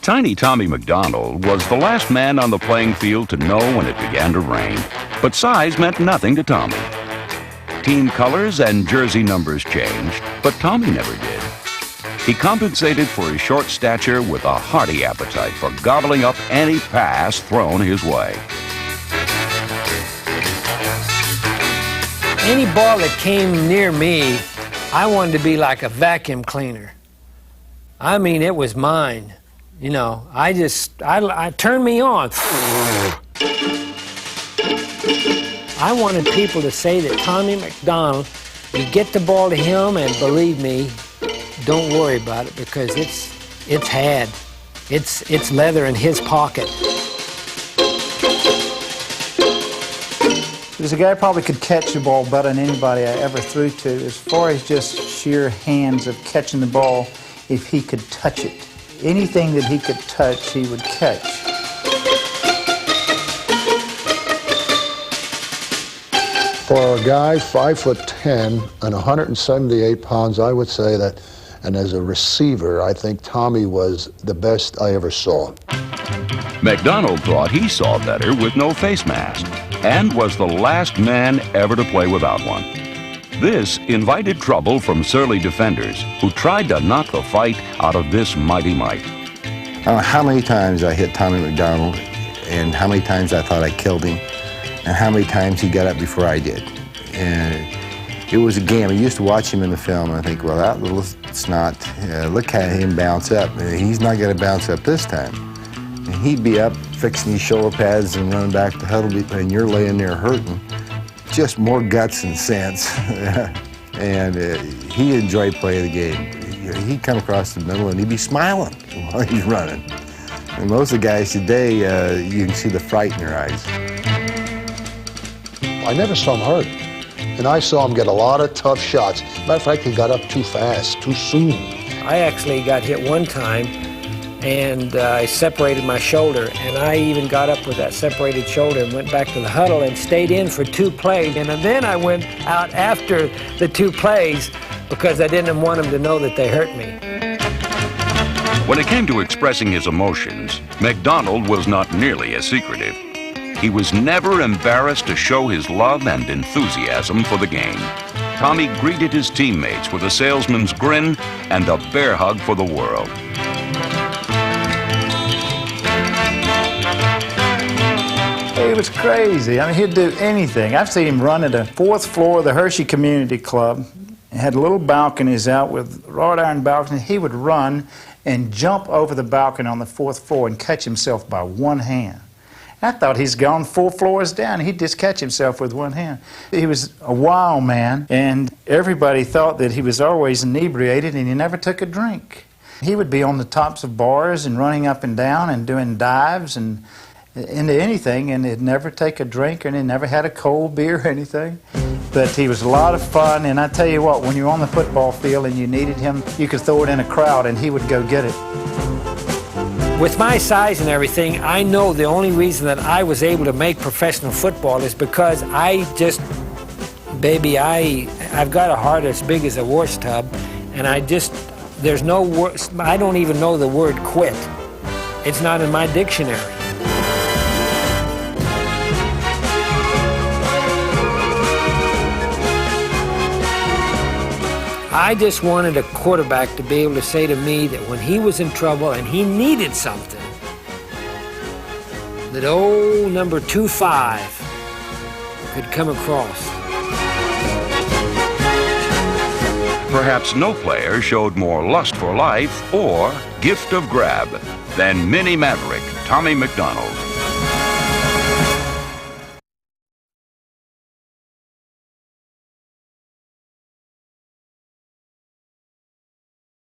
Tiny Tommy McDonald was the last man on the playing field to know when it began to rain, but size meant nothing to Tommy. Team colors and jersey numbers changed, but Tommy never did. He compensated for his short stature with a hearty appetite for gobbling up any pass thrown his way. Any ball that came near me, I wanted to be like a vacuum cleaner. I mean, it was mine. You know, I turned me on. I wanted people to say that Tommy McDonald, you get the ball to him, and believe me, don't worry about it, because it's leather in his pocket. There's a guy who probably could catch the ball better than anybody I ever threw to, as far as just sheer hands of catching the ball if he could touch it. Anything that he could touch, he would catch. For a guy 5'10" and 178 pounds, I would say that, and as a receiver, I think Tommy was the best I ever saw. McDonald thought he saw better with no face mask, and was the last man ever to play without one. This invited trouble from surly defenders who tried to knock the fight out of this mighty mite. I don't know how many times I hit Tommy McDonald, and how many times I thought I killed him, and how many times he got up before I did. And it was a game. I used to watch him in the film, and I think, well, that little snot, look at him bounce up. He's not going to bounce up this time. And he'd be up fixing his shoulder pads and running back to huddle, and you're laying there hurting. Just more guts and sense. And he enjoyed playing the game. He'd come across the middle and he'd be smiling while he's running. And most of the guys today, you can see the fright in their eyes. I never saw him hurt, and I saw him get a lot of tough shots. Matter of fact, he got up too fast, too soon. I actually got hit one time, and I separated my shoulder, and I even got up with that separated shoulder and went back to the huddle and stayed in for 2 plays, and then I went out after the 2 plays because I didn't want them to know that they hurt me. When it came to expressing his emotions, McDonald was not nearly as secretive. He was never embarrassed to show his love and enthusiasm for the game. Tommy greeted his teammates with a salesman's grin and a bear hug for the world. He was crazy. I mean, he'd do anything. I've seen him run at the 4th floor of the Hershey Community Club. He had little balconies out with wrought iron balconies. He would run and jump over the balcony on the 4th floor and catch himself by one hand. I thought he's gone 4 floors down. He'd just catch himself with one hand. He was a wild man, and everybody thought that he was always inebriated and he never took a drink. He would be on the tops of bars and running up and down and doing dives and into anything, and he'd never take a drink, and he never had a cold beer or anything. But he was a lot of fun, and I tell you what, when you're on the football field and you needed him, you could throw it in a crowd and he would go get it. With my size and everything, I know the only reason that I was able to make professional football is because I've got a heart as big as a wash tub, and I don't even know the word quit. It's not in my dictionary. I just wanted a quarterback to be able to say to me that when he was in trouble and he needed something, that old number 25 could come across. Perhaps no player showed more lust for life or gift of grab than mini maverick Tommy McDonald.